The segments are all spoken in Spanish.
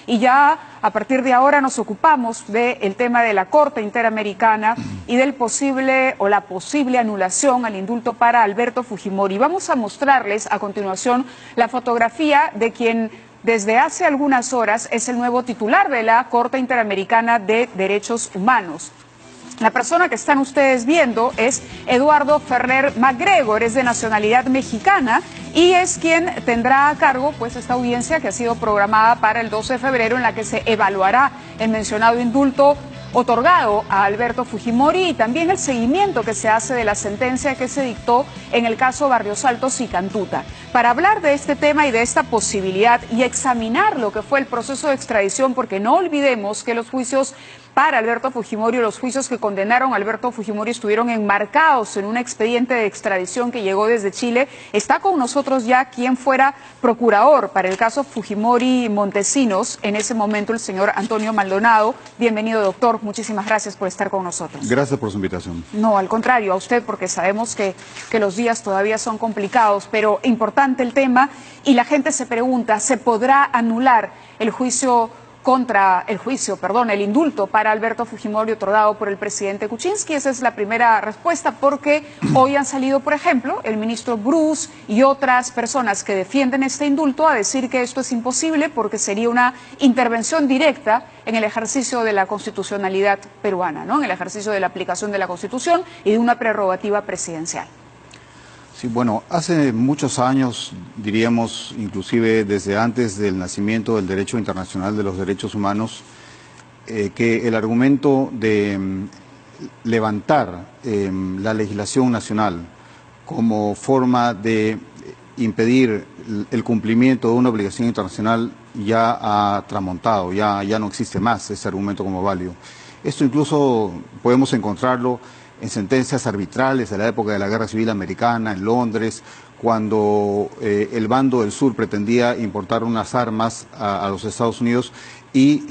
y ya a partir de ahora nos ocupamos del tema de la Corte Interamericana y del posible o la posible anulación al indulto para Alberto Fujimori. Vamos a mostrarles a continuación la fotografía de quien desde hace algunas horas es el nuevo titular de la Corte Interamericana de Derechos Humanos. La persona que están ustedes viendo es Eduardo Ferrer MacGregor, es de nacionalidad mexicana y es quien tendrá a cargo pues esta audiencia que ha sido programada para el 12 de febrero en la que se evaluará el mencionado indulto otorgado a Alberto Fujimori y también el seguimiento que se hace de la sentencia que se dictó en el caso Barrios Altos y Cantuta. Para hablar de este tema y de esta posibilidad y examinar lo que fue el proceso de extradición, porque no olvidemos que los juicios para Alberto Fujimori, los juicios que condenaron a Alberto Fujimori estuvieron enmarcados en un expediente de extradición que llegó desde Chile. Está con nosotros ya quien fuera procurador para el caso Fujimori Montesinos, en ese momento el señor Antonio Maldonado. Bienvenido, doctor. Muchísimas gracias por estar con nosotros. Gracias por su invitación. No, al contrario, a usted, porque sabemos que los días todavía son complicados, pero importante el tema y la gente se pregunta, ¿se podrá anular el el indulto para Alberto Fujimori otorgado por el presidente Kuczynski? Esa es la primera respuesta, porque hoy han salido, por ejemplo, el ministro Bruce y otras personas que defienden este indulto a decir que esto es imposible porque sería una intervención directa en el ejercicio de la constitucionalidad peruana, ¿no? En el ejercicio de la aplicación de la Constitución y de una prerrogativa presidencial. Sí, bueno, hace muchos años, diríamos, inclusive desde antes del nacimiento del derecho internacional de los derechos humanos, que el argumento de levantar la legislación nacional como forma de impedir el cumplimiento de una obligación internacional ya ha tramontado, ya no existe más ese argumento como válido. Esto incluso podemos encontrarlo en sentencias arbitrales de la época de la Guerra Civil Americana, en Londres, cuando el bando del sur pretendía importar unas armas a los Estados Unidos y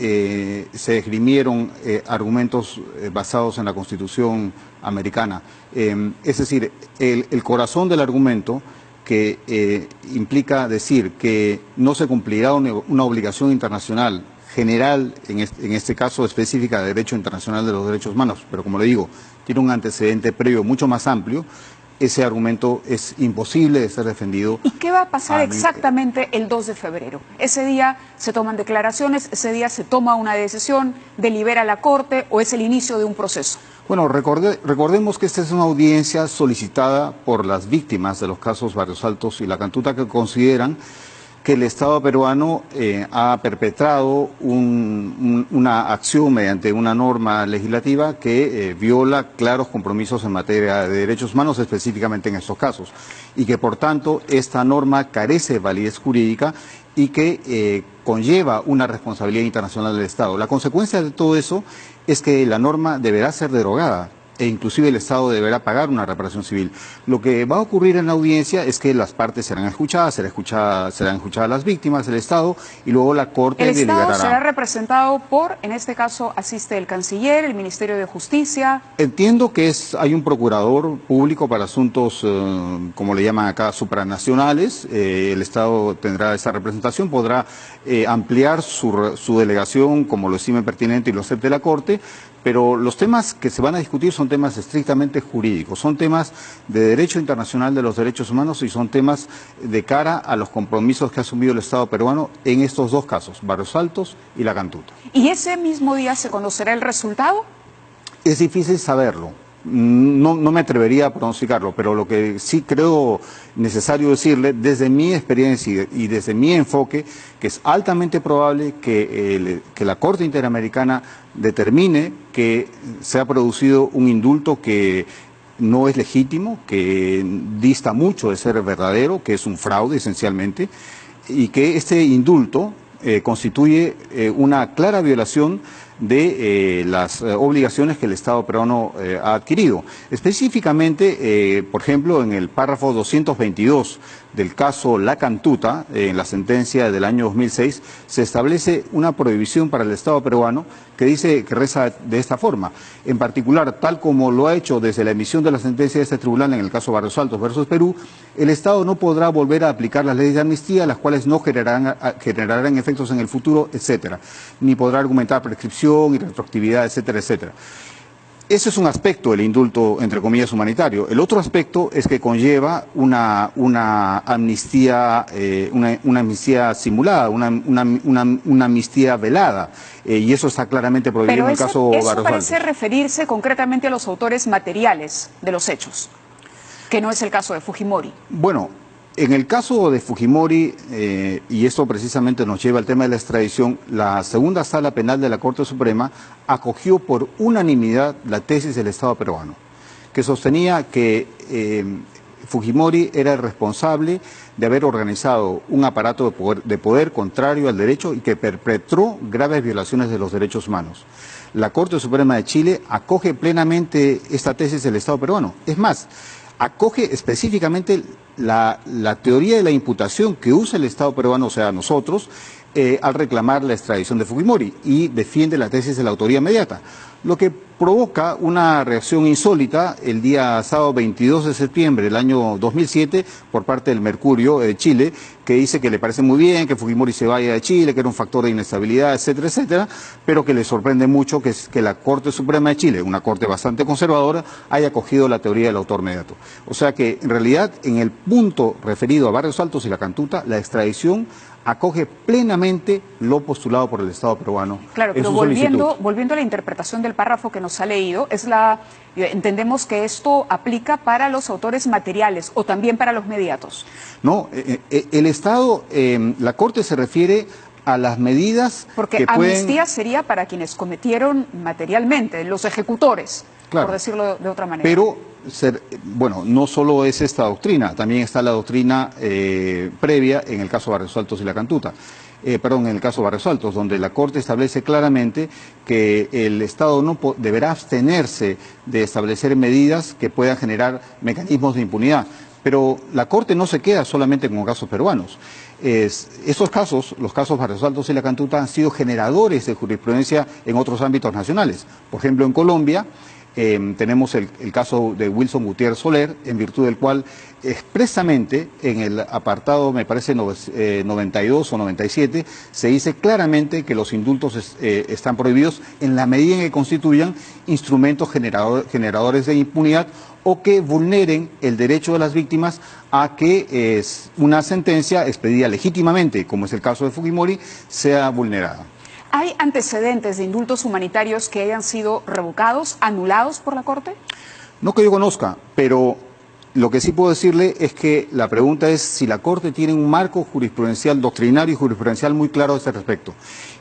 se esgrimieron argumentos basados en la Constitución americana. Es decir, el corazón del argumento que implica decir que no se cumplirá una obligación internacional general, en este caso específica de Derecho Internacional de los Derechos Humanos, pero como le digo, tiene un antecedente previo mucho más amplio. Ese argumento es imposible de ser defendido. ¿Y qué va a pasar exactamente el 2 de febrero? Ese día se toman declaraciones, ese día se toma una decisión, delibera la Corte o es el inicio de un proceso. Bueno, recordemos que esta es una audiencia solicitada por las víctimas de los casos Barrios Altos y La Cantuta, que consideran que el Estado peruano ha perpetrado una acción mediante una norma legislativa que viola claros compromisos en materia de derechos humanos, específicamente en estos casos, y que por tanto esta norma carece de validez jurídica y que conlleva una responsabilidad internacional del Estado. La consecuencia de todo eso es que la norma deberá ser derogada e inclusive el Estado deberá pagar una reparación civil. Lo que va a ocurrir en la audiencia es que las partes serán escuchadas, serán escuchadas las víctimas, el Estado, y luego la Corte deliberará. El Estado será representado por, en este caso, asiste el Canciller, el Ministerio de Justicia. Entiendo que hay un procurador público para asuntos, como le llaman acá, supranacionales. El Estado tendrá esa representación, podrá ampliar su delegación como lo estime pertinente y lo acepte la Corte, pero los temas que se van a discutir son temas estrictamente jurídicos, son temas de derecho internacional de los derechos humanos y son temas de cara a los compromisos que ha asumido el Estado peruano en estos dos casos, Barrios Altos y La Cantuta. ¿Y ese mismo día se conocerá el resultado? Es difícil saberlo. No me atrevería a pronosticarlo, pero lo que sí creo necesario decirle, desde mi experiencia y desde mi enfoque, que es altamente probable que la Corte Interamericana determine que se ha producido un indulto que no es legítimo, que dista mucho de ser verdadero, que es un fraude esencialmente, y que este indulto constituye una clara violación de las obligaciones que el Estado peruano ha adquirido. Específicamente, por ejemplo, en el párrafo 222 del caso La Cantuta, en la sentencia del año 2006, se establece una prohibición para el Estado peruano que reza de esta forma. En particular, tal como lo ha hecho desde la emisión de la sentencia de este tribunal en el caso Barrios Altos versus Perú, el Estado no podrá volver a aplicar las leyes de amnistía, las cuales no generarán efectos en el futuro, etcétera, ni podrá argumentar prescripción y retroactividad, etcétera, etcétera. Ese es un aspecto del indulto, entre comillas, humanitario. El otro aspecto es que conlleva una amnistía, una amnistía simulada, una amnistía velada, y eso está claramente prohibido en el caso Barrios Altos. Eso parece referirse concretamente a los autores materiales de los hechos, que no es el caso de Fujimori. Bueno, en el caso de Fujimori, y esto precisamente nos lleva al tema de la extradición, la segunda sala penal de la Corte Suprema acogió por unanimidad la tesis del Estado peruano, que sostenía que Fujimori era el responsable de haber organizado un aparato de poder contrario al derecho y que perpetró graves violaciones de los derechos humanos. La Corte Suprema de Chile acoge plenamente esta tesis del Estado peruano. Es más, acoge específicamente la teoría de la imputación que usa el Estado peruano, o sea, nosotros, al reclamar la extradición de Fujimori, y defiende la tesis de la autoría inmediata, lo que provoca una reacción insólita el día sábado 22 de septiembre del año 2007 por parte del Mercurio de Chile, que dice que le parece muy bien que Fujimori se vaya de Chile, que era un factor de inestabilidad, etcétera, etcétera, pero que le sorprende mucho que la Corte Suprema de Chile, una corte bastante conservadora, haya acogido la teoría del autor inmediato. O sea que, en realidad, en el punto referido a Barrios Altos y La Cantuta, la extradición acoge plenamente lo postulado por el Estado peruano. Claro, pero volviendo a la interpretación del párrafo que nos ha leído, entendemos que esto aplica para los autores materiales o también para los mediatos. No, el Estado, la Corte se refiere a las medidas porque amnistía sería para quienes cometieron materialmente, los ejecutores, claro, por decirlo de otra manera. Pero, bueno, no solo es esta doctrina, también está la doctrina previa en el caso Barrios Altos y La Cantuta. En el caso Barrios Altos, donde la Corte establece claramente que el Estado no deberá abstenerse de establecer medidas que puedan generar mecanismos de impunidad. Pero la Corte no se queda solamente con casos peruanos. Esos casos, los casos Barrios Altos y La Cantuta, han sido generadores de jurisprudencia en otros ámbitos nacionales. Por ejemplo, en Colombia tenemos el caso de Wilson Gutiérrez Soler, en virtud del cual expresamente en el apartado, me parece 92 o 97, se dice claramente que los indultos están prohibidos en la medida en que constituyan instrumentos generadores de impunidad o que vulneren el derecho de las víctimas a que una sentencia expedida legítimamente, como es el caso de Fujimori, sea vulnerada. ¿Hay antecedentes de indultos humanitarios que hayan sido revocados, anulados por la Corte? No que yo conozca, pero lo que sí puedo decirle es que la pregunta es si la Corte tiene un marco jurisprudencial, doctrinario y jurisprudencial muy claro a este respecto.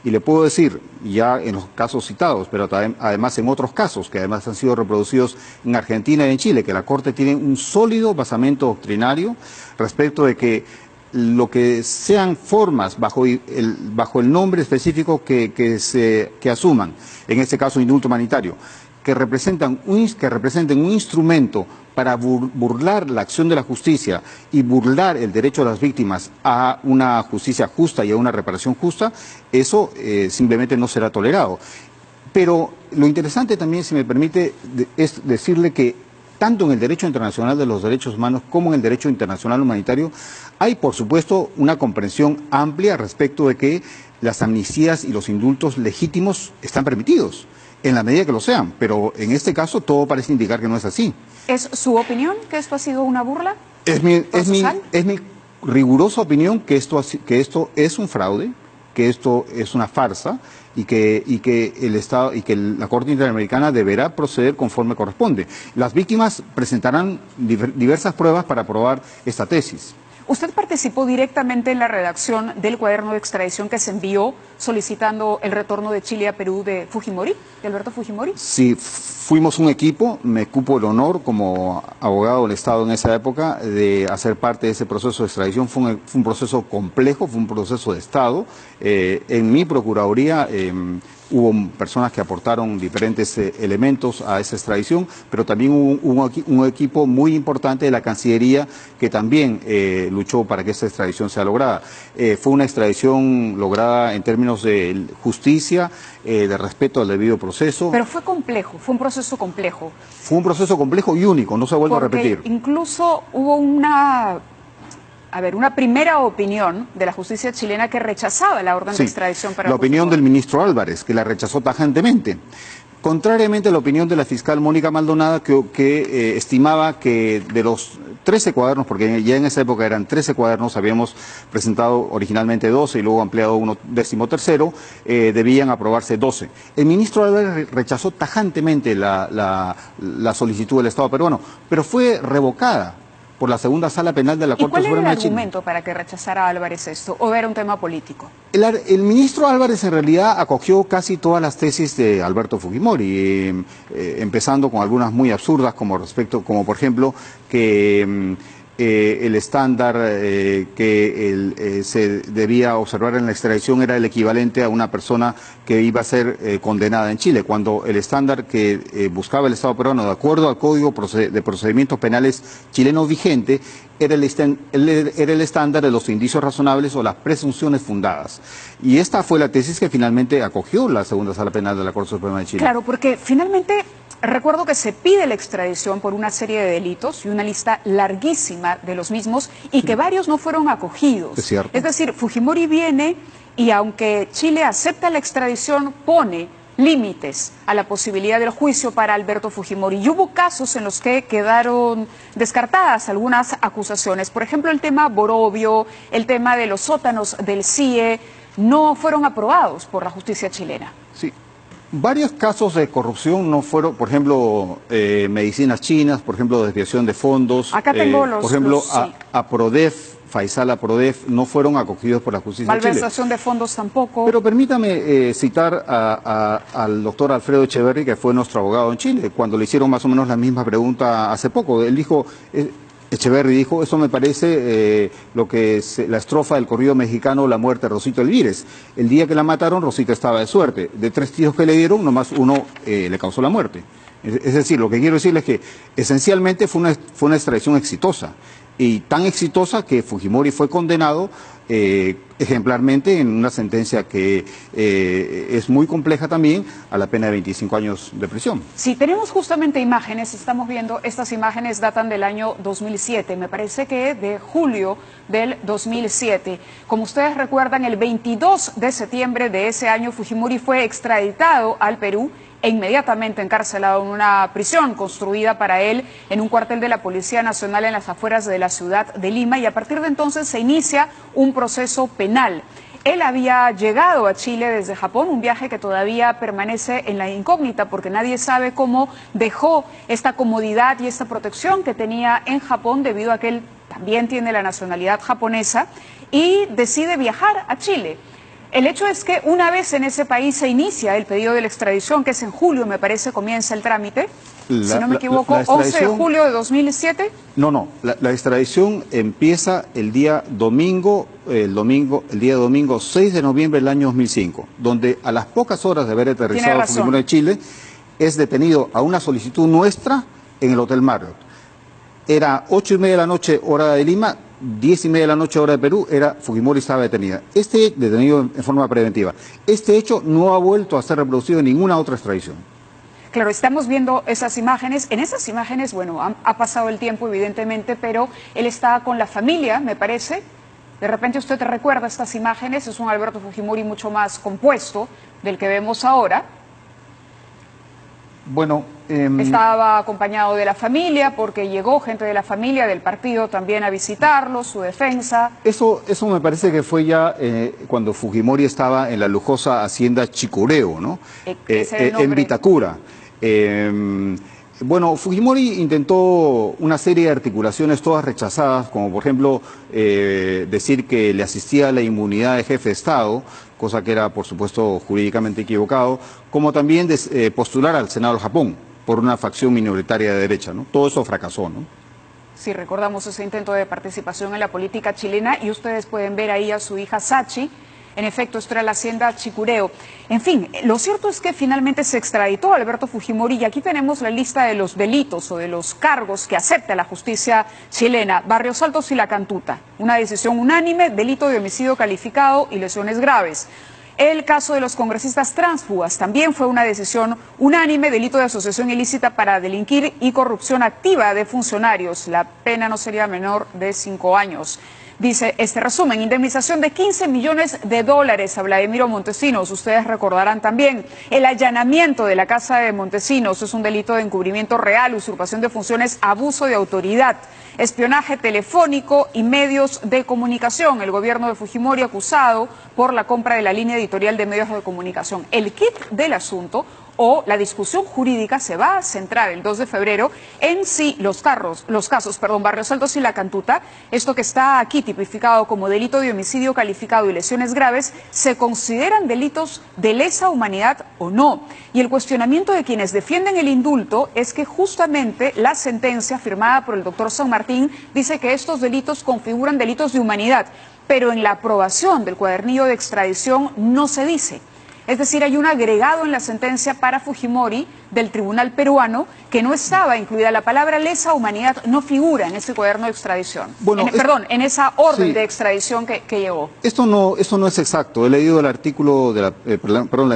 Y le puedo decir, ya en los casos citados, pero además en otros casos, que además han sido reproducidos en Argentina y en Chile, que la Corte tiene un sólido basamento doctrinario respecto de que lo que sean formas bajo el nombre específico que asuman, en este caso indulto humanitario, que representen un instrumento para burlar la acción de la justicia y burlar el derecho de las víctimas a una justicia justa y a una reparación justa, eso simplemente no será tolerado. Pero lo interesante también, si me permite, es decirle que tanto en el derecho internacional de los derechos humanos como en el derecho internacional humanitario, hay por supuesto una comprensión amplia respecto de que las amnistías y los indultos legítimos están permitidos, en la medida que lo sean, pero en este caso todo parece indicar que no es así. ¿Es su opinión que esto ha sido una burla? Es mi rigurosa opinión que esto es un fraude, que esto es una farsa y que el Estado y que la Corte Interamericana deberá proceder conforme corresponde. Las víctimas presentarán diversas pruebas para probar esta tesis. ¿Usted participó directamente en la redacción del cuaderno de extradición que se envió solicitando el retorno de Chile a Perú de Fujimori, de Alberto Fujimori? Sí, fuimos un equipo, me cupo el honor como abogado del Estado en esa época de hacer parte de ese proceso de extradición. Fue un proceso complejo, fue un proceso de Estado. En mi Procuraduría hubo personas que aportaron diferentes elementos a esa extradición, pero también hubo un equipo muy importante de la Cancillería que también luchó para que esta extradición sea lograda. Fue una extradición lograda en términos de justicia, de respeto al debido proceso. Pero fue complejo, fue un proceso complejo. Fue un proceso complejo y único, no se ha vuelto a repetir. Incluso hubo una primera opinión de la justicia chilena que rechazaba la orden de extradición para la opinión del ministro Álvarez, que la rechazó tajantemente. Contrariamente a la opinión de la fiscal Mónica Maldonada, que estimaba que de los 13 cuadernos, porque ya en esa época eran 13 cuadernos, habíamos presentado originalmente 12 y luego ampliado uno 13º, debían aprobarse 12. El ministro Álvarez rechazó tajantemente la solicitud del Estado peruano, pero fue revocada por la segunda sala penal de la Corte Suprema de Chile. ¿Y cuál era el argumento para que rechazara Álvarez esto? ¿O era un tema político? El ministro Álvarez en realidad acogió casi todas las tesis de Alberto Fujimori, empezando con algunas muy absurdas, como por ejemplo que el estándar que se debía observar en la extradición era el equivalente a una persona que iba a ser condenada en Chile, cuando el estándar que buscaba el Estado peruano, de acuerdo al Código de Procedimientos Penales chileno vigente, era el estándar de los indicios razonables o las presunciones fundadas. Y esta fue la tesis que finalmente acogió la segunda sala penal de la Corte Suprema de Chile. Claro, porque finalmente recuerdo que se pide la extradición por una serie de delitos y una lista larguísima de los mismos y que varios no fueron acogidos. Es cierto. Es decir, Fujimori viene y aunque Chile acepta la extradición, pone límites a la posibilidad del juicio para Alberto Fujimori. Y hubo casos en los que quedaron descartadas algunas acusaciones. Por ejemplo, el tema Borovio, el tema de los sótanos del CIE, no fueron aprobados por la justicia chilena. Sí. Varios casos de corrupción no fueron, por ejemplo, medicinas chinas, por ejemplo, desviación de fondos. Acá tengo los... Por ejemplo, sí. APRODEF, Faisal APRODEF, no fueron acogidos por la justicia de Chile. Malversación de fondos tampoco. Pero permítame citar al doctor Alfredo Echeverri, que fue nuestro abogado en Chile, cuando le hicieron más o menos la misma pregunta hace poco. Él dijo... Echeverri dijo, eso me parece la estrofa del corrido mexicano La muerte de Rosito Elvírez. El día que la mataron, Rosita estaba de suerte. De 3 tiros que le dieron, nomás uno le causó la muerte. Es decir, lo que quiero decirles es que esencialmente fue una extradición exitosa. Y tan exitosa que Fujimori fue condenado ejemplarmente en una sentencia que es muy compleja también, a la pena de 25 años de prisión. Sí, tenemos justamente imágenes, estamos viendo, estas imágenes datan del año 2007, me parece que de julio del 2007. Como ustedes recuerdan, el 22 de septiembre de ese año Fujimori fue extraditado al Perú e inmediatamente encarcelado en una prisión construida para él en un cuartel de la Policía Nacional en las afueras de la ciudad de Lima, y a partir de entonces se inicia un proceso penal. Él había llegado a Chile desde Japón, un viaje que todavía permanece en la incógnita porque nadie sabe cómo dejó esta comodidad y esta protección que tenía en Japón debido a que él también tiene la nacionalidad japonesa y decide viajar a Chile. El hecho es que una vez en ese país se inicia el pedido de la extradición, que es en julio, me parece, comienza el trámite, si no me equivoco, 11 de julio de 2007. No, la extradición empieza el día domingo 6 de noviembre del año 2005, donde a las pocas horas de haber aterrizado Fujimori en Chile, es detenido a una solicitud nuestra en el Hotel Marriott. Era 8:30 de la noche, hora de Lima, 10:30 de la noche, hora de Perú, Fujimori estaba detenida. Detenido en forma preventiva. Este hecho no ha vuelto a ser reproducido en ninguna otra extradición. Claro, estamos viendo esas imágenes. En esas imágenes, bueno, ha pasado el tiempo evidentemente, pero él está con la familia, me parece. De repente usted recuerda estas imágenes, es un Alberto Fujimori mucho más compuesto del que vemos ahora. Bueno, estaba acompañado de la familia porque llegó gente de la familia, del partido también a visitarlo, su defensa. Eso me parece que fue ya cuando Fujimori estaba en la lujosa hacienda Chicureo, ¿no? En Vitacura. Bueno, Fujimori intentó una serie de articulaciones todas rechazadas, como por ejemplo decir que le asistía la inmunidad de jefe de Estado, cosa que era por supuesto jurídicamente equivocado, como también postular al Senado del Japón por una facción minoritaria de derecha, ¿no? Todo eso fracasó, ¿no? Sí, recordamos ese intento de participación en la política chilena y ustedes pueden ver ahí a su hija Sachi En efecto, esto era la hacienda Chicureo. En fin, lo cierto es que finalmente se extraditó a Alberto Fujimori y aquí tenemos la lista de los delitos o de los cargos que acepta la justicia chilena. Barrios Altos y La Cantuta, una decisión unánime, delito de homicidio calificado y lesiones graves. El caso de los congresistas tránsfugas también fue una decisión unánime, delito de asociación ilícita para delinquir y corrupción activa de funcionarios. La pena no sería menor de 5 años. Dice este resumen, indemnización de $15 millones a Vladimiro Montesinos. Ustedes recordarán también el allanamiento de la casa de Montesinos. Es un delito de encubrimiento real, usurpación de funciones, abuso de autoridad, espionaje telefónico y medios de comunicación. El gobierno de Fujimori acusado por la compra de la línea editorial de medios de comunicación. El kit del asunto o la discusión jurídica se va a centrar el 2 de febrero en si los casos, Barrios Altos y La Cantuta, esto que está aquí tipificado como delito de homicidio calificado y lesiones graves, se consideran delitos de lesa humanidad o no. Y el cuestionamiento de quienes defienden el indulto es que justamente la sentencia firmada por el doctor San Martín dice que estos delitos configuran delitos de humanidad, pero en la aprobación del cuadernillo de extradición no se dice. Es decir, hay un agregado en la sentencia para Fujimori del tribunal peruano que no estaba incluida. La palabra lesa humanidad no figura en ese cuaderno de extradición. Bueno, en esa orden sí, de extradición que llevó. Esto no es exacto. He leído el artículo de la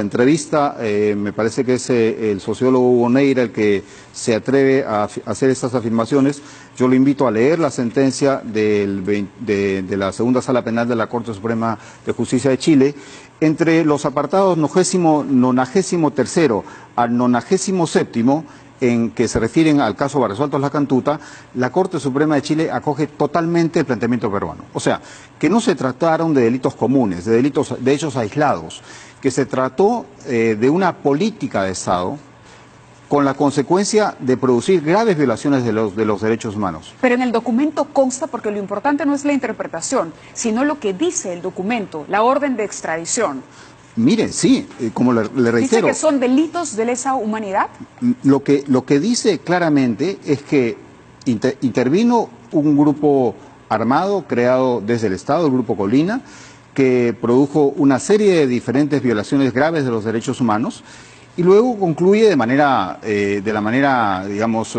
entrevista. Me parece que es el sociólogo Hugo Neira el que se atreve a hacer estas afirmaciones. Yo lo invito a leer la sentencia de la segunda sala penal de la Corte Suprema de Justicia de Chile. Entre los apartados 93º al 97º, en que se refieren al caso Barrios Altos La Cantuta, la Corte Suprema de Chile acoge totalmente el planteamiento peruano. O sea, que no se trataron de delitos comunes, de hechos aislados, que se trató de una política de Estado con la consecuencia de producir graves violaciones de los derechos humanos. Pero en el documento consta, porque lo importante no es la interpretación, sino lo que dice el documento, la orden de extradición. Mire, sí, como le reitero. ¿Dice que son delitos de lesa humanidad? Lo que dice claramente es que intervino un grupo armado creado desde el Estado, el Grupo Colina, que produjo una serie de diferentes violaciones graves de los derechos humanos. Y luego concluye de la manera, digamos,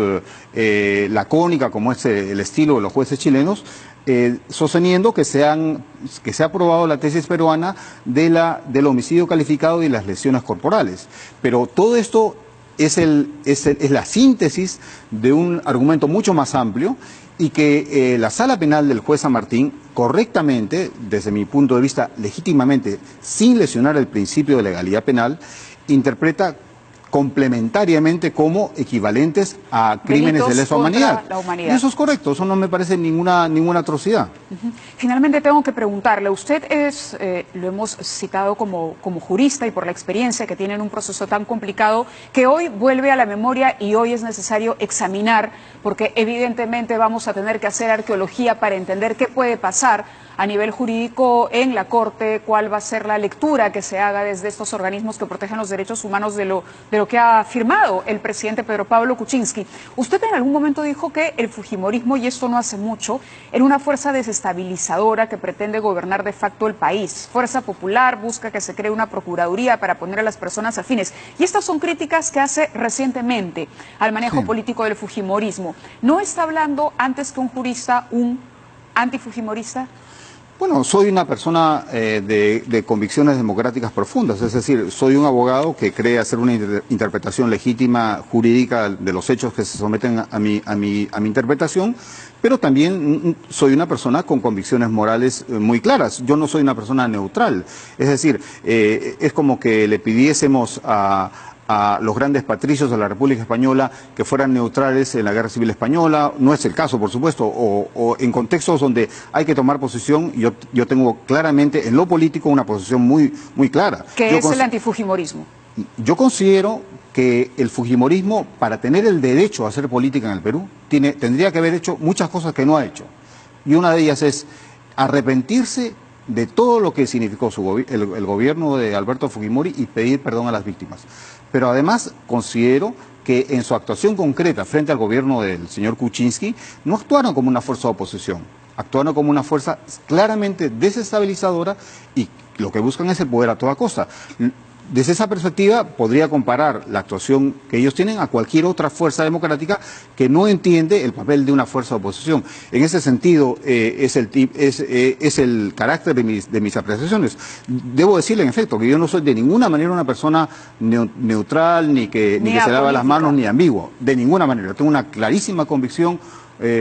lacónica, como es el estilo de los jueces chilenos, sosteniendo que se ha aprobado la tesis peruana del homicidio calificado y las lesiones corporales. Pero todo esto es la síntesis de un argumento mucho más amplio y que la sala penal del juez San Martín, correctamente, desde mi punto de vista, legítimamente, sin lesionar el principio de legalidad penal, interpreta complementariamente como equivalentes a crímenes de lesa humanidad. Y eso es correcto, eso no me parece ninguna atrocidad. Finalmente tengo que preguntarle, usted lo hemos citado como jurista y por la experiencia que tiene en un proceso tan complicado, que hoy vuelve a la memoria y hoy es necesario examinar, porque evidentemente vamos a tener que hacer arqueología para entender qué puede pasar a nivel jurídico en la Corte, cuál va a ser la lectura que se haga desde estos organismos que protegen los derechos humanos de lo que ha afirmado el presidente Pedro Pablo Kuczynski. Usted en algún momento dijo que el fujimorismo, y esto no hace mucho, era una fuerza desestabilizadora que pretende gobernar de facto el país. Fuerza Popular busca que se cree una procuraduría para poner a las personas afines. Y estas son críticas que hace recientemente al manejo político del fujimorismo. ¿No está hablando antes que un jurista un antifujimorista? Bueno, soy una persona de convicciones democráticas profundas, es decir, soy un abogado que cree hacer una interpretación legítima jurídica de los hechos que se someten a mi interpretación, pero también soy una persona con convicciones morales muy claras. Yo no soy una persona neutral, es decir, es como que le pidiésemos a los grandes patricios de la República Española que fueran neutrales en la Guerra Civil Española. No es el caso, por supuesto, o en contextos donde hay que tomar posición. Yo tengo claramente en lo político una posición muy clara. ¿Qué es el antifujimorismo? Yo considero que el fujimorismo, para tener el derecho a hacer política en el Perú, tendría que haber hecho muchas cosas que no ha hecho. Y una de ellas es arrepentirse de todo lo que significó el gobierno de Alberto Fujimori y pedir perdón a las víctimas. Pero además considero que en su actuación concreta frente al gobierno del señor Kuczynski no actuaron como una fuerza de oposición, actuaron como una fuerza claramente desestabilizadora y lo que buscan es el poder a toda costa. Desde esa perspectiva, podría comparar la actuación que ellos tienen a cualquier otra fuerza democrática que no entiende el papel de una fuerza de oposición. En ese sentido, es el carácter de mis apreciaciones. Debo decirle, en efecto, que yo no soy de ninguna manera una persona neutral, ni que se lava las manos, ni ambiguo. De ninguna manera. Tengo una clarísima convicción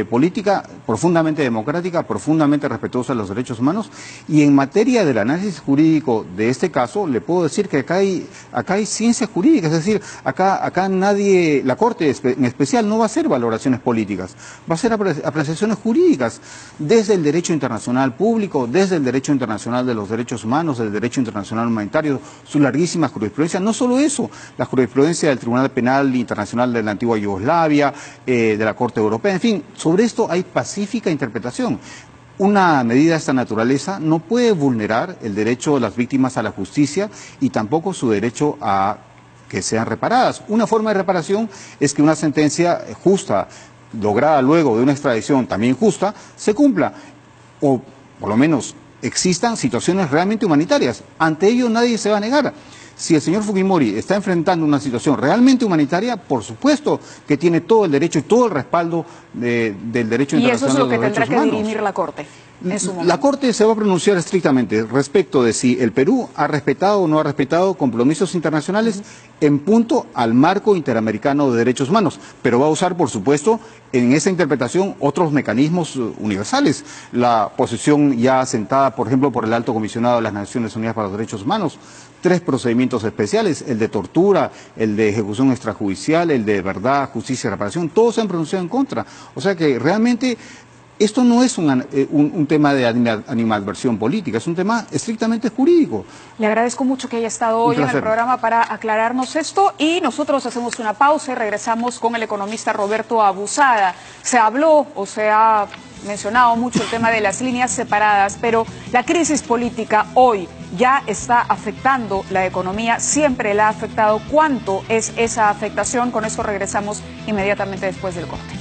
política profundamente democrática, profundamente respetuosa de los derechos humanos, y en materia del análisis jurídico de este caso, le puedo decir que acá hay ciencia jurídica, es decir, acá nadie, la Corte en especial no va a hacer valoraciones políticas, va a hacer apreciaciones jurídicas desde el derecho internacional público, desde el derecho internacional de los derechos humanos, del derecho internacional humanitario, su larguísima jurisprudencia, no solo eso, la jurisprudencia del Tribunal Penal Internacional de la antigua Yugoslavia, de la Corte Europea, en fin, sobre esto hay pacífica interpretación. Una medida de esta naturaleza no puede vulnerar el derecho de las víctimas a la justicia y tampoco su derecho a que sean reparadas. Una forma de reparación es que una sentencia justa, lograda luego de una extradición también justa, se cumpla, o por lo menos existan situaciones realmente humanitarias. Ante ello nadie se va a negar. Si el señor Fujimori está enfrentando una situación realmente humanitaria, por supuesto que tiene todo el derecho y todo el respaldo del derecho internacional de los derechos humanos. Y eso es lo que tendrá que dirimir la Corte en su momento. La Corte se va a pronunciar estrictamente respecto de si el Perú ha respetado o no ha respetado compromisos internacionales en punto al marco interamericano de derechos humanos, pero va a usar, por supuesto, en esa interpretación otros mecanismos universales. La posición ya asentada, por ejemplo, por el Alto Comisionado de las Naciones Unidas para los Derechos Humanos, 3 procedimientos especiales, el de tortura, el de ejecución extrajudicial, el de verdad, justicia y reparación, todos se han pronunciado en contra. O sea que realmente esto no es un tema de animadversión política, es un tema estrictamente jurídico. Le agradezco mucho que haya estado hoy en el programa para aclararnos esto, y nosotros hacemos una pausa y regresamos con el economista Roberto Abusada. Se habló o se ha mencionado mucho el tema de las líneas separadas, pero la crisis política hoy ya está afectando la economía, siempre la ha afectado. ¿Cuánto es esa afectación? Con esto regresamos inmediatamente después del corte.